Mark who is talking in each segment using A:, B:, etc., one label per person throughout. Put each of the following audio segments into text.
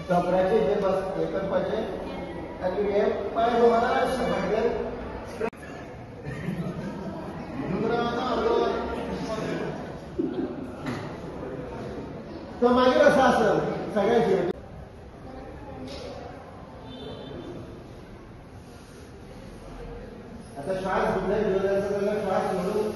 A: कपड्याचे जे बस हे करपाचे आनी हे पांय मातशे फाटल्यान तो मागीर असो आसत सगळ्यांची आता श्वास घेतला जाल्यार श्वास म्हणून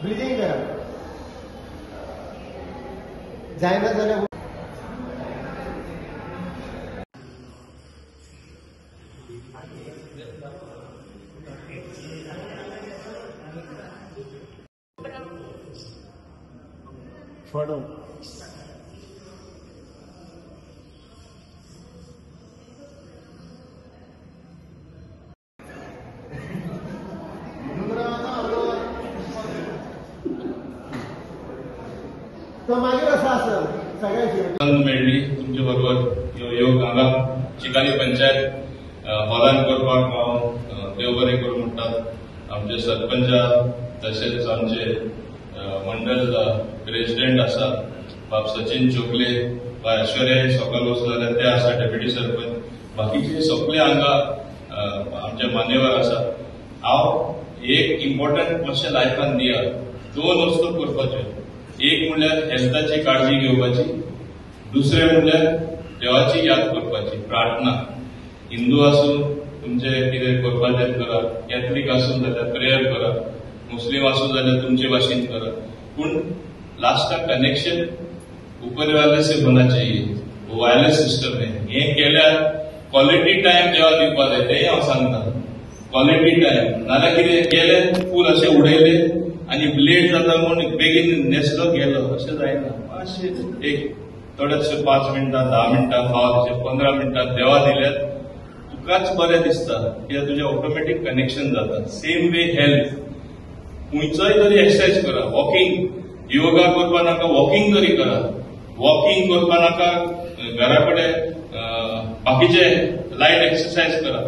A: ब्रिदिंग करा जायना जाल्यार फोटो तो मागीर असो आसत सगळ्यांची
B: मेळ्ळी तुमचे बरोबर योग हांगा चिकाली पंचायत हॉलान करपाक हांव देव बरें करूं म्हणटात आमचे सरपंच तशेंच आमचे मंडल प्रेसिडेंट आसा बाब सचिन चोकले बा ऐश्वर्या सकाळ वचलेले ते आसा डेप्युटी सरपंच बाकीचे सगळे हांगा आमचे मान्यवर आसा हांव एक इम्पॉर्टंट मातशें लायफान दिया 2 वस्तू करपाच्यो एक म्हणल्यार हेल्थाची काळजी घेवपाची दुसरे म्हणल्यार देवाची याद करपाची प्रार्थना हिंदू आसूं तुमचे कितें करपाचें करा कॅथलीक आसूं जाल्यार प्रेयर करा मुस्लिम आसूं जाल्यार तुमचे भाशेन करा पूण लास्टाक कनेक्शन ऊपर वाले से होना चाहिए वायरलेस सिस्टम हे केल्यार क्वालिटी टायम देवा दिवपा जाय तेंय हांव सांगता क्वालिटी टायम नाल्यार कितें केलें फूल अशें उडयलें आनी लेट जाता म्हूण बेगीन न्हेसलो गेलो अशें जायना मातशें एक थोडेशे 5 मिनटां 10 मिनटां फावचे 15 मिनटां देवा दिल्यार तुकाच बरें दिसता कित्याक तुजें ऑटोमॅटीक कनेक्शन जाता सेम वे हेल्थ खंयचोय तरी एक्सरसाइज करा वॉकिंग योगा करपा नाका वॉकिंग तरी करा वॉकिंग करपा नाका घरा कडेन बाकीचे लायट एक्सरसाइज करा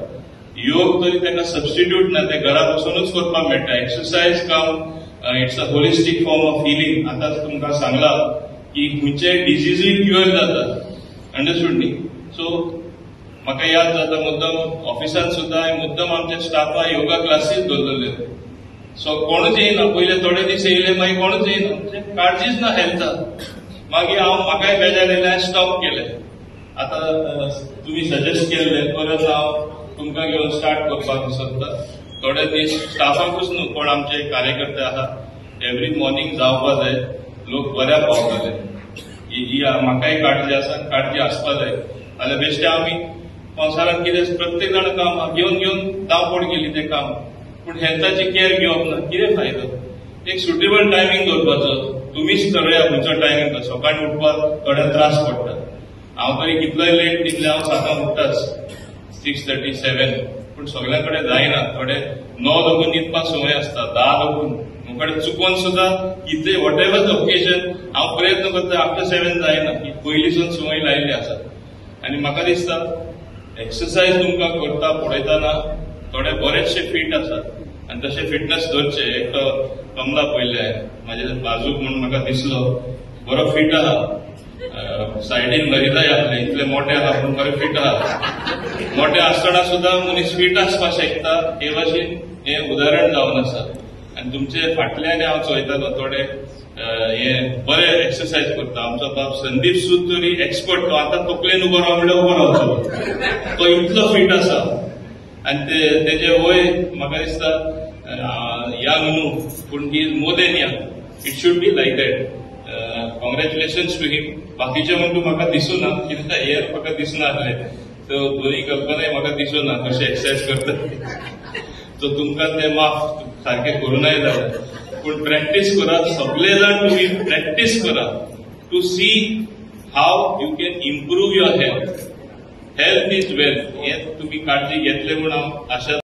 B: योग तरी ताका सबस्टिट्यूट ना ते घरा बसूनच करपाक मेळटा एक्सरसाइज काम it's a holistic form of healing आतांच तुमकां सांगला की खंयचे डिजीजूय क्युअर जाता अंडरस्टूड न्ही सो म्हाका याद जाता मुद्दम ऑफिसान सुद्दां मुद्दम आमच्या स्टाफाक योगा क्लासीस दवरलेल्यो सो कोणूच येयना पयले थोडे दीस येयले मागीर कोणूच येयना म्हणजे काळजीच ना हेल्थाक मागीर हांव म्हाकाय बेजार येयले हांवें स्टॉप केलें आतां तुमी सजेस्ट केल्लें परत हांव तुमकां घेवन स्टार्ट करपाक सोदता थोडे दीस स्टाफाकूच न्हू कोण आमचे कार्यकर्ते आहा एवरी मॉर्निंग जावपा जाय लोक बऱ्या पावतले ही म्हाकाय काळजी आसा काळजी आसपा जाय जाल्यार बेश्टे आमी संवसारांत कितें प्रत्येक जाण काम घेवन घेवन धांवपड केली तें काम पूण हेल्थाची केअर घेवप ना कितें फायदो एक सुटेबल टायमींग दवरपाचो तुमीच ठरया खंयचो टायमींग सकाळी उठपाक थोडे त्रास पडटा हांव तरी कितलोय लेट तितले हांव 7 उठताच 6:30 7 पूण सगळ्यां कडेन जायना थोडे 9 लागून न्हिदपाक संवय आसता 10 लागून मुखार चुकोवन सुद्दां कितें वॉटेवर ओकेजन हांव प्रयत्न करता आफ्टर 7 जायना ही पयलींसून संवय लायिल्ली आसा आनी म्हाका दिसता एक्सरसाइज तुमकां करता पळयतना थोडे बरेचशे फीट आसात आनी तशें फिटनेस धरचे एकटो कमला पयले म्हाजे बाजूक म्हूण म्हाका दिसलो बरो फीट आहा सायडीन लरिताय आपले इतले मोठे आहा पूण बरे फीट आहा मोठे आसतना सुद्दां मनीस फीट आसपाक शकता हे भाशेन हे उदाहरण जावन आसा आनी तुमचे फाटल्यान हांव चोयतालो थोडे हे बरे एक्सरसाइज करता आमचो बाब संदीप सूद तरी एक्सपर्ट तो आतां तकलेन उबो राव म्हणल्यार उबो रावचो तो इतलो फीट आसा आनी तेजे वय म्हाका दिसता यंग न्हू पूण he is more than young it should be like that congratulations to him बाकीचे म्हणून म्हाका दिसूना कित्याक हेर म्हाका दिसना आसले सो दोनी कल्पनाय म्हाका दिसूना कशें एक्सरसाइज करता सो तुमकां ते माफ सारखे करूनय जालें पूण प्रॅक्टीस करा सगळे जाण तुम्ही प्रॅक्टीस करा to see how you can improve your health. Health is wealth हे तुम्ही काळजी घेतले म्हणून हांव आशा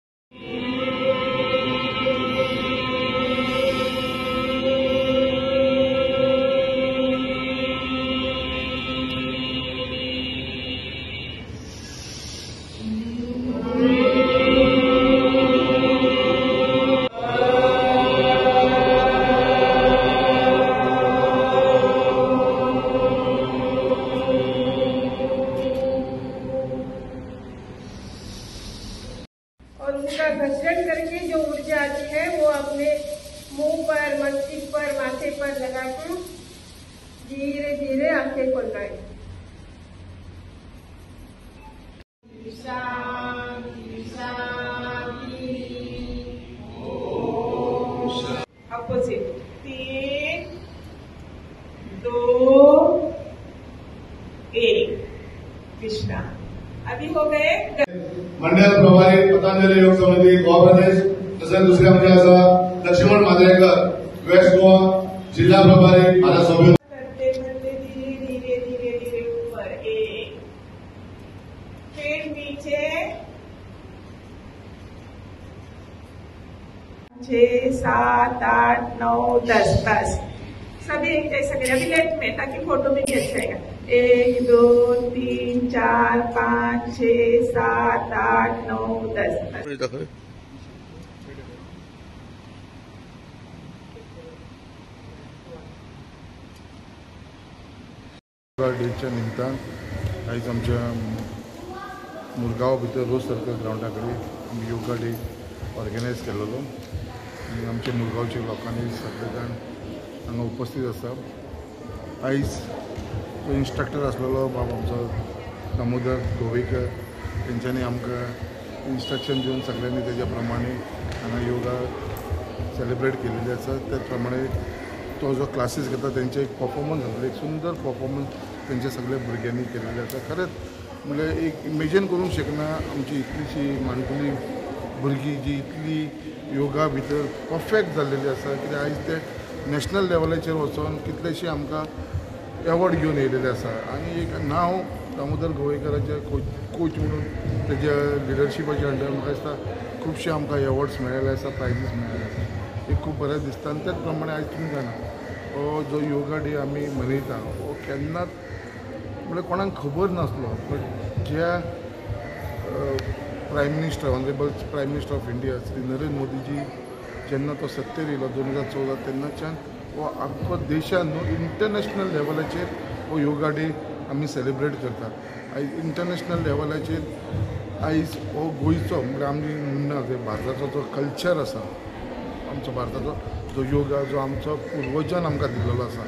C: और उनका घर्षण करके जो ऊर्जा आती है वो अपने मुंह पर, मस्तिष्क पर, माथे पर लगा के धीरे धीरे आंखें खोलना है. शांति शांति. अपोजिट. 3 2 1. कृष्णा. अभी हो गए.
D: मंडळ प्रभारी पतंजली योग समिती गोवा प्रदेश. तसंच दुसऱ्या म्हणजे असा लक्ष्मण मांजरेकर वेस्ट गोवा जिल्हा प्रभारी. माझा सौम्य
C: करते करते धीरे धीरे धीरे धीरे ऊपर. 1 फिर नीचे. 6 7 8 9 10. बस सभी एक जैसा करें. अभी लेफ्ट में ताकि फोटो में भी अच्छा आएगा. 1 2 3 4 5 6 7 8 9 10. बस.
D: डेच्या निमतान आयज आमच्या मुरगांव भितर रोज सर्कल ग्राउंडा कडेन योगा डे ऑर्गनायज केल्लो आनी आमच्या मुरगांवच्या लोकांनी सगळे जाण हांगा उपस्थित आसा. आयज जो इन्स्ट्रक्टर आसलेलो बाब आमचो दामोदर गोवेकर तेंच्यांनी आमकां इन्स्ट्रक्शन दिवन सगळ्यांनी तेज्या प्रमाणे हांगा योगा सेलिब्रेट केलेली आसा. त्याच प्रमाणे तो जो क्लासीस घेता तेंचे एक परफॉर्मन्स जाता. एक सुंदर परफॉर्मन्स तेंच्या सगळ्या भुरग्यांनी केलेली आसा. खरेंच म्हणल्यार एक इमेजीन करूंक शकना आमची इतलीशी माणकुली भुरगीं जी इतली योगा भितर परफेक्ट जाल्लेली आसा. कित्याक आयज ते नॅशनल लेवलाचेर वचून कितलेशे आमकां एवॉर्ड घेवन येयलेले आसा. आनी एक नांव दामोदर गोवेकराचे कोच म्हणून तेज्या लिडरशिपाच्या अंडर म्हाका दिसता खुबशे आमकां एवॉर्ड्स मेळ्ळे आसा, प्रायजीस मेळ्ळे आसा. एक खूब बरें दिसता. आनी त्याच प्रमाणे आयज तुमी जाणा हो जो योगा डे आमी मनयता हो केन्नाच म्हळ्यार कोणाक खबर नासलो. बट ज्या prime minister honourable prime minister of India Shri Narendra Modiji जेन्ना तो सत्तेर येयलो 2014 तेन्नाच्यान हो आख्खो देशान इंटरनॅशनल लेवलाचेर हो योगा डे आमी सेलिब्रेट करतात. आयज इंटरनॅशनल लेवलाचेर आयज हो गोंयचो म्हणजे आमी म्हणना जे भारताचो जो कल्चर आसा आमचो भारताचो जो योगा जो आमचो पुर्वजान आमकां दिल्लो आसा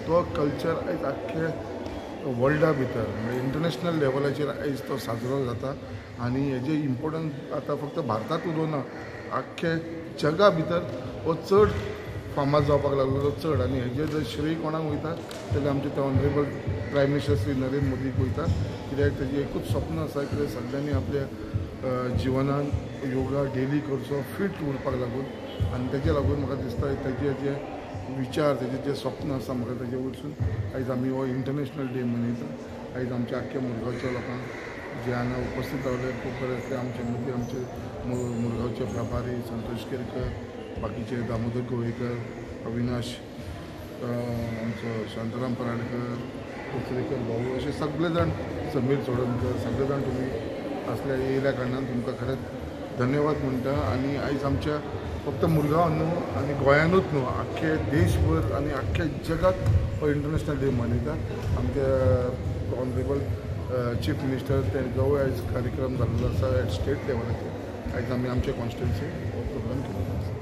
D: तो कल्चर आयज आख्खे वर्ल्डा भितर म्हणजे इंटरनॅशनल लेवलाचेर आयज तो साजरो जाता. आनी हेजे इम्पोर्टन्स आतां फक्त भारतांत उलोवना आख्खे जगा भितर हो चड फामाद जावपाक लागलो चड. आनी हेजे जर श्रेय कोणाक वयता जाल्यार आमचे ते honourable prime minister Shri Narendra मोदीक वयता. कित्याक तेजें एकूच स्वप्न आसा की सगळ्यांनी आपल्या जिवनान योगा डेली करचो फीट उरपाक लागून. आनी तेजे लागून म्हाका दिसता तेजे जे विचार तेजे जे स्वप्न आसा म्हाका तेजे वयरसून आयज आमी हो इंटरनॅशनल डे मनयता. आयज आमच्या आख्ख्या मुरगांवच्या लोकांक जे हांगा उपस्थित रावले खूब बरे ते आमचे मदीं आमचे मुरगांवचे प्रभारी संतोष केरकर, बाकीचे दामोदर गोवेकर, अविनाश आमचो शांताराम पराडकर, कुचरेकर भाऊ असे सगळे जाण, समीर चोडणकर सगळे जाण तुमी असल्या येयल्या कारणान तुमकां खरेंच धन्यवाद म्हणटा. आनी आयज आमच्या फक्त मुरगांव न्हू आनी गोंयानूच न्हू आख्खे देशभर आनी आख्ख्या जगात हो इंटरनॅशनल डे मनयता. आमचे ऑनरेबल चीफ मिनिस्टर तेंचो आयज कार्यक्रम जाल्लो आसा एट स्टेट लेवलाचेर. आयज आमी आमचे कॉन्स्टिट्युन्सी हो प्रोग्राम केल्लो आसा.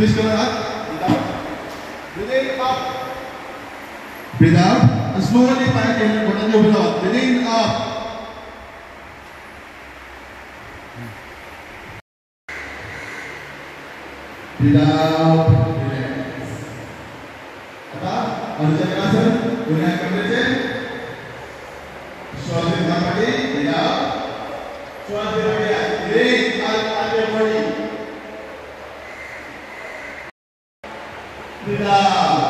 A: Please come out. Breathe in up. Breathe out. And slowly back in. Breathe in up. Breathe out. Relax. Apa? Manusia kasar. Gunakan kembali. Suara dengan body. Breathe out. Suara dengan body. Breathe out your body. Breathe out.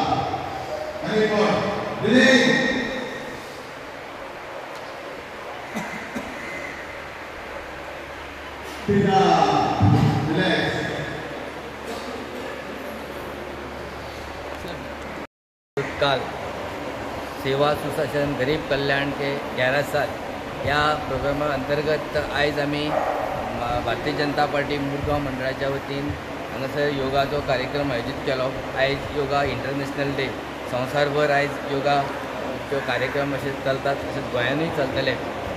A: Again more. Breathe in. Breathe out. Relax.
E: काल सेवा सुशासन गरीब कल्याण के 11 साल या प्रोग्रामा अंतर्गत आयज आमी Bharatiya Janata party Mormugao मंडळाच्या वतीन हांगासर योगाचो कार्यक्रम आयोजीत केलो। आयज योगा इंटरनॅशनल डे संवसारभर आयज योगाचो कार्यक्रम अशें चलतात, तशेंच गोंयानूय चलतले।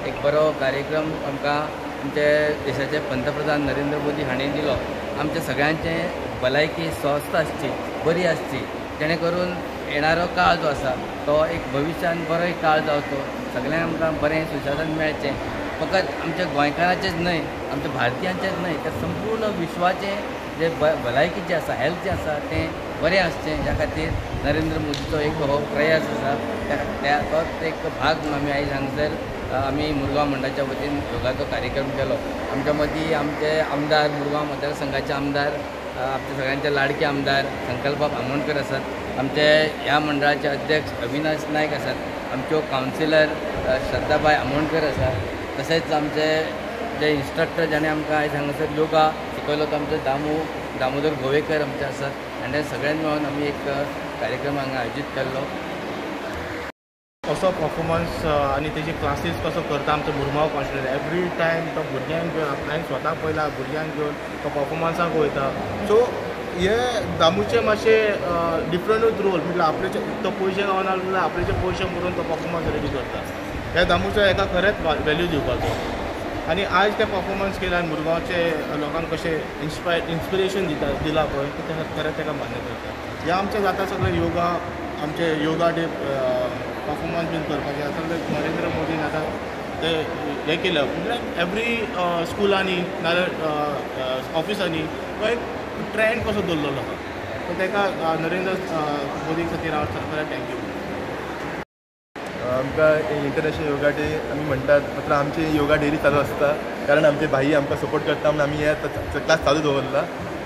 E: एक बरो कार्यक्रम आमकां आमचे देशाचे पंतप्रधान नरेंद्र मोदी हांणी दिलो। आमच्या सगळ्यांचे भलायकी स्वस्थ आसची, बरी आसची, जेणे करून येणारो काळ जो आसा तो एक भविश्यान बरो एक काळ जावचो, सगळ्यांक आमकां बरें सुशासन मेळचें। फकत आमच्या गोंयकारांचेच न्हय, आमच्या भारतीयांचेच न्हय, तर संपूर्ण विश्वाचें जे भलायकी जे आसा, हेल्थ जें आसा तें बरें आसचें, ह्या खातीर नरेंद्र मोदीचो एक हो प्रयास आसा। तोच एक भाग म्हणून आमी आयज हांगसर आमी मुरगांव मंडळाच्या वतीन योगाचो कार्यक्रम केलो। आमच्या मदीं आमचे आमदार, मुरगांव मतदारसंघाचे आमदार, आमचे सगळ्यांचे लाडके आमदार संकल्प आमोणकर आसात, आमचे ह्या मंडळाचे अध्यक्ष अविनाश नायक आसात, आमच्यो कावन्सिलर श्रद्धाबाई आमोणकर आसात, तशेंच आमचे जे इन्स्ट्रक्टर जाणें आमकां आयज हांगासर योगा शिकयलो तो आमचो दामोदर गोवेकर आमचे आसात। आनी सगळ्यांनी मेळून आमी एक कार्यक्रम हांगा आयोजीत केल्लो।
F: कसो परफॉर्मन्स आनी तेजी क्लासीस कसो करता आमचो मुरगांव कॉन्स्टिट्युएंसी, एवरी टायम तो भुरग्यांक घेवन हांवें स्वता पयला भुरग्यांक घेवन तो परफॉर्मन्साक वयता। सो हे दामूचे मातशे डिफरंटूच रोल, म्हटल्यार आपले तो पयशे गावना जाल्यार आपलेचे पयशे मोडून तो परफॉर्मन्स रेडी करता। ह्या दामूचो एका खरेंच वॅल्यू दिवपाचो। आनी आयज ते परफॉर्मन्स केल्यान मुरगांवचे लोकांक कशें इन्स्पिरेशन दिला पळय ते खरेंच ताका मान्य करता। हे आमचें जाता सगळें योगा, आमचे योगा डे परफॉर्मन्स बीन करपाचें आसा, नरेंद्र मोदीन आतां ते हें केलं, म्हटल्यार एवरी स्कुलांनी नाजाल्यार ऑफिसांनी तो एक ट्रेंड कसो दवरलेलो आहा। सो ताका नरेंद्र मोदी खातीर हांव खरें थँक्यू।
G: आमकां इंटरनॅशनल योगा डे आमी म्हणटात, मतलब आमची योगा डेली चालू आसता, कारण आमचे भाई आमकां सपोर्ट करता म्हणून आमी हे क्लास चालू दवरला।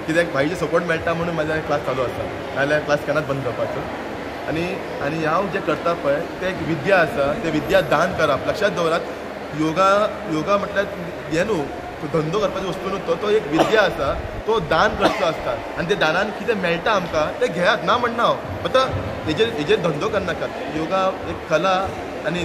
G: कित्याक भाईचे सपोर्ट मेळटा म्हणून म्हाजो क्लास चालू आसा, नाजाल्यार क्लास केन्नाच बंद जावपाचो। आनी हांव जें करता पळय तें एक विद्या आसा, तें विद्या दान करप। लक्षात दवरात, योगा म्हटल्यार हें न्हू धंदो करपाची वस्तू न्हू, तो एक विद्या आसा, तो दान करचो आसता। आनी ते दानान कितें मेळटा आमकां तें घेयात, ना म्हणना हांव, आतां हेजेर धंदो करनाकात। योगा एक कला आनी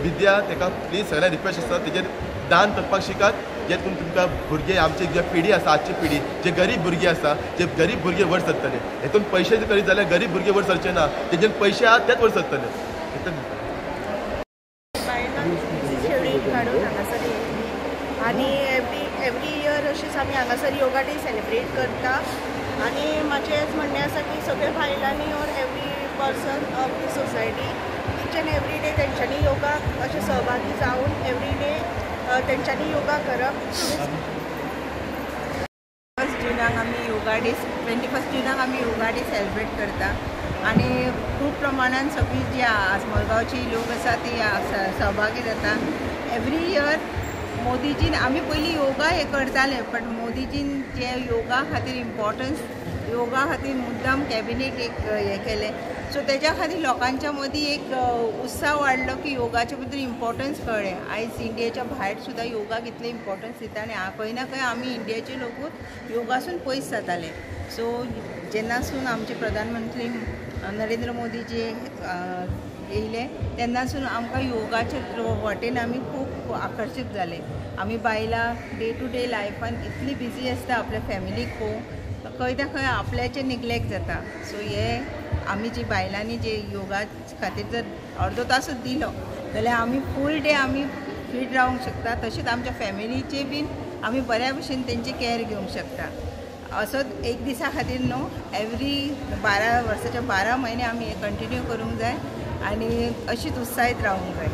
G: विद्या, ताका प्लीज सगळ्यांक रिक्वेस्ट आसता तेजेर दान करपाक शिकात, जेतून तुमकां भुरगे आमची जे पिढी आसा, आजची पिढी, जे गरीब भुरगे आसा, जे गरीब भुरगे वयर सरतले। हेतून पयशे करीत जाल्यार गरीब भुरगे वयर सरचे ना, तेजेर पयशे आहात तेच वयर सरतले।
H: आणि एवरी इयर अशीच आमी हांगासर योगा डे सेलिब्रेट करता। आणि माझेच म्हणणे आसा की सगळे बायलांनी और every person of the society each end every day तेंच्यांनी योगा अशें सहभागी जावन एवरी डे तेंच्यांनी योगा करप।
I: 21 जुनाक आमी योगा डे 21 जुनाक आमी योगा डे सेलिब्रेट करता। आणि खूप प्रमाणात सगळी जी मडगांवची लोक आसा ती सहभागी जाता। एवरी इयर मोदीजीन आमी पयलीं योगा हे करताले, बट मोदीजीन जे योगा खातीर इम्पॉर्टन्स, योगा खातीर मुद्दाम कॅबिनेट एक हे केले, सो तेज्या खातीर लोकांच्या मदीं एक उत्साह वाडलो की योगाचे बद्दल इम्पॉर्टन्स कळ्ळें। आयज इंडियेच्या भायर सुद्दां योगा कितले इम्पॉर्टन्स दिता आनी खंय ना खंय आमी इंडियेचे लोकूच योगासून पयस जाताले। सो जेन्नासून आमचे प्रधानमंत्री नरेंद्र मोदीजी येयले तेन्नासून आमकां योगाचे वाटेन आमी खूब आकर्शीत जाले। आमी बायलां डे टू डे लायफान इतली बिजी आसता आपल्या फॅमिलीक पळोवन, खंय ना खंय आपल्याचें निग्लेक्ट जाता। सो हे आमी जी बायलांनी जे योगा खातीर जर अर्दो तासूच दिलो जाल्यार आमी फूल डे आमी फीट रावंक शकता, तशेंच आमच्या फॅमिलीचे बीन आमी बऱ्या भशेन तेंची कॅर घेवंक शकता। असोच एक दिसा खातीर न्हू, एवरी 12 वर्साचे 12 म्हयने आमी हे कंटिन्यू करूंक जाय आनी अशीच उत्साहीत रावूंक जाय.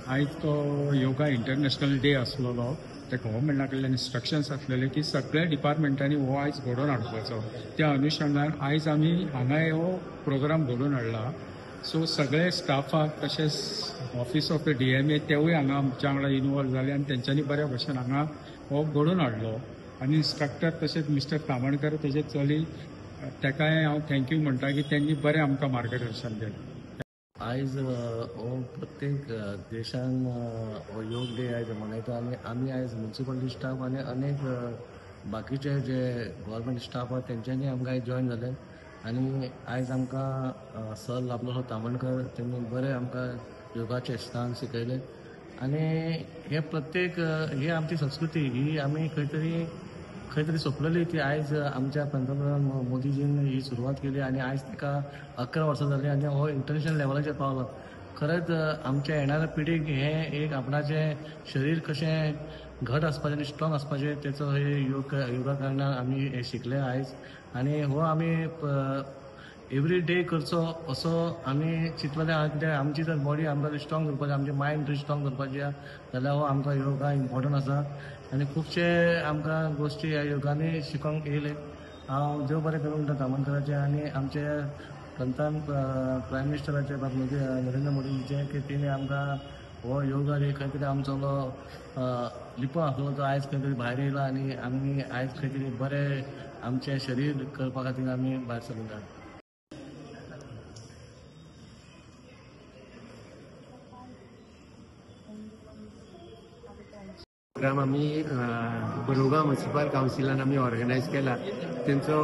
J: आयज तो योगा इंटरनॅशनल डे आसलेलो. ते गव्हर्मेंटा कडल्यान इन्स्ट्रक्शन्स आसलेले की सगळ्या डिपार्टमेंटांनी हो आयज घडोवन हाडपाचो. त्या अनुशंगान आयज आमी हांगा हो प्रोग्राम घडोवन हाडला. सो सगळे स्टाफाक तशेंच ऑफिस ऑफ द DMA तेवूय हांगा आमच्या वांगडा इनवॉल्व जाले आनी तेंच्यांनी बऱ्या भशेन हांगा हो घडोवन हाडलो. आनी इन्स्ट्रक्टर तशेंच मिस्टर तामणकर तेजे चली ताकाय हांव थँक्यू म्हणटा की त्यांनी बरें आमकां मार्गदर्शन केलें.
K: आयज हो प्रत्येक देशान हो योग डे आयज मनयता आनी आमी आयज म्युन्सिपालिटी स्टाफ आनी अनेक बाकीचे जे गव्हर्मेंट स्टाफ आहा तेंच्यांनी आमकां आयज जॉयन जाले आनी आयज आमकां सर लाभलो तामणकर तेणी बरें आमकां योगाचे स्थान शिकयले आनी हे प्रत्येक ही आमची संस्कृती ही आमी खंय तरी सोंपलेली ती आयज आमच्या पंतप्रधान मोदीजीन ही सुरवात केली आनी आयज तिका 11 वर्सां जाली आनी हो इंटरनॅशनल लेवलाचेर पावलो. खरेंच आमच्या येणाऱ्या पिढीक हे एक आपणाचें शरीर कशें घट आसपाचें आनी स्ट्रॉंग आसपाचें तेचो हे योगा कारणान आमी हे शिकले आयज आनी हो आमी एवरी डे करचो असो आमी चिंतलेले आहा. कित्याक आमची जर बॉडी आमकां स्ट्रॉंग करपाची, आमचें मायंड स्ट्रॉंग करपाची आहा जाल्यार हो आमकां योगा इम्पॉर्टंट आसा आनी खुबशे आमकां गोश्टी ह्या योगांनी शिकोंक येयले. हांव देव बरें करूं म्हणटा तामणकराचे आनी आमचे पंतप्रधान प्रायम मिनिस्टराचे नरेंद्र मोदीजीचे की तेणी आमकां हो योगा डे खंय तरी आमचो लिपो आसलो तो आयज खंय तरी भायर येयला आनी आमी आयज खंय तरी बरें आमचें शरीर करपा खातीर आमी भायर सरला.
L: प्रोग्राम आमी बरोगांव म्युनिसिपल कावन्सिलान आमी ऑर्गनायज केला. तेंचो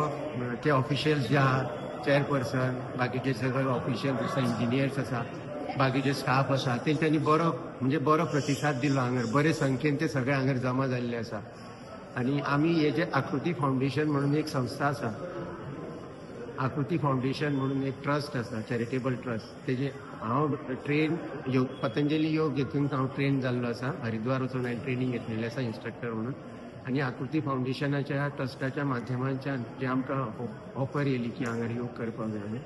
L: ते ऑफिशियल्स जे आहा चेअरपर्सन बाकीचे सगळे ऑफिशियल्स आसा, इंजिनियर्स आसा, बाकीचे स्टाफ आसा तेंच्यांनी बरो प्रतिसाद दिलो. हांगर बरे संख्येन ते सगळे हांगर जमा जाल्ले आसा आनी आमी हे जे आकृती फावंडेशन म्हणून एक संस्था आसा, आकृती फावंडेशन म्हणून एक ट्रस्ट आसा, चॅरिटेबल ट्रस्ट, तेजे हांव पतंजली योग हितून हांव ट्रेन जाल्लो आसा. हरिद्वार वचून हांवें ट्रेनिंग घेतलेली आसा इन्स्ट्रक्टर म्हणून आनी आकृती फावंडेशनाच्या ट्रस्टाच्या माध्यमांच्यान जे आमकां ऑफर येयली की हांगा योग करपाक जाय आनी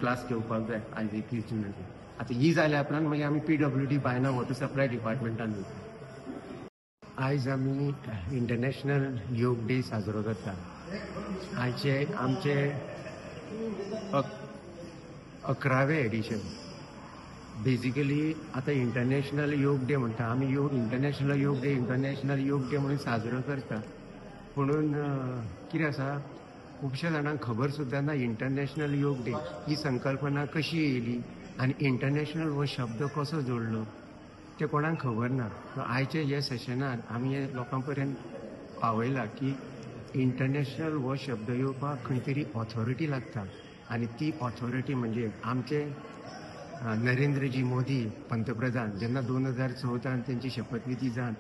L: क्लास घेवपाक जाय आयज 21 जुनाचेर. आतां ही जाल्या उपरांत मागीर आमी PWD बायना वॉटर सप्लाय डिपार्टमेंटान वयता. आयज आमी इंटरनॅशनल योग डे साजरो करता. आयचे आमचे 11वें एडिशन. बेजिकली आतां इंटरनॅशनल योग डे म्हणटा आमी इंटरनॅशनल योग डे म्हणून साजरो करता. म्हणून कितें आसा खुबश्या जाणांक खबर सुद्दां ना इंटरनॅशनल योग डे ही संकल्पना कशी येयली आनी इंटरनॅशनल हो शब्द कसो जोडलो ते कोणाक खबर ना. आयचे हे सेशनार आमी हे लोकां पर्यंत पावयला की इंटरनॅशनल हो शब्द येवपाक खंय तरी ऑथॉरिटी लागता आनी ती ऑथॉरिटी म्हणजे आमचे नरेंद्रजी मोदी पंतप्रधान जेन्ना 2014 त्यांची शपथविधी जावन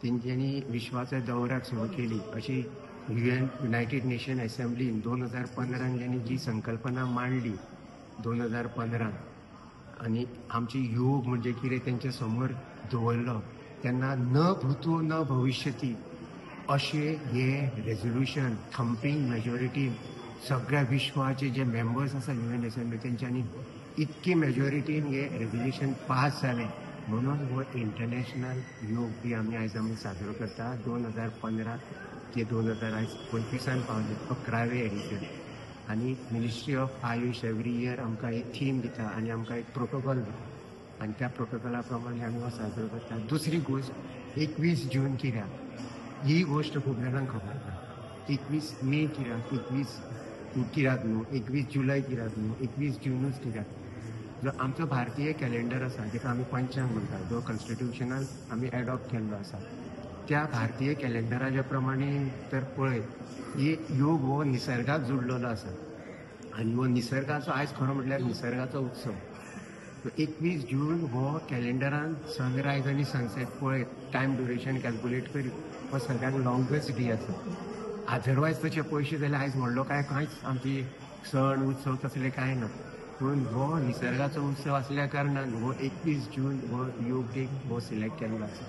L: तेंच्यांनी विश्वाच्या दौऱ्याक सुरू केली अशी युनायटेड नेशन असेंब्लीन 2015 ज्यांनी जी संकल्पना मांडली 2015 आनी आमचे योग म्हणजे कितें तेंचे समोर दवरलो तेन्ना न भूतो न भविष्यती अशें हे रेजोल्युशन थंपिंग मेजॉरिटीन सगळ्या विश्वाचे जे मेंबर्स आसा युएन असेंब्ली तेंच्यांनी इतकी मेजॉरिटीन हे रेजोल्युशन पास जालें म्हणून हो इंटरनॅशनल योग डे आमी साजरो करता 2015 ते 2025 पावले 11वें एडिशन आनी ministry of Ayush every year आमकां एक थीम दिता आनी आमकां एक प्रोटोकॉल दिता आनी त्या प्रोटोकॉला प्रमाणे आमी हो साजरो करता. दुसरी गोश्ट 21 जून कित्याक ही गोश्ट खूब जाणांक खबर ना. 21 मे कित्याक 21 कित्याक न्हू 21 जुलय कित्याक न्हू 21 जूनच कित्याक. जो आमचो भारतीय कॅलेंडर आसा जेका आमी पंचांग म्हणटा जो कॉन्स्टिट्युशनान आमी एडॉप्ट केल्लो आसा त्या भारतीय कॅलेंडराच्या प्रमाणे तर पळय ही योग हो निसर्गाक जोडलेलो आसा आनी हो निसर्गाचो आयज खरो म्हटल्यार निसर्गाचो उत्सव. 21 जून हो कॅलेंडरान सनरायज आनी सनसेट पळय टायम ड्युरेशन कॅल्कुलेट करी हो सगळ्यांत लॉंगेस्ट डे आसा. अदरवायज तशें पयशे जाल्यार आयज म्हणलो कांयच आमची सण उत्सव तसले कांय ना पूण हो निसर्गाचो उत्सव आसल्या कारणान हो 21 जून हो योग डे हो सिलेक्ट केल्लो आसा.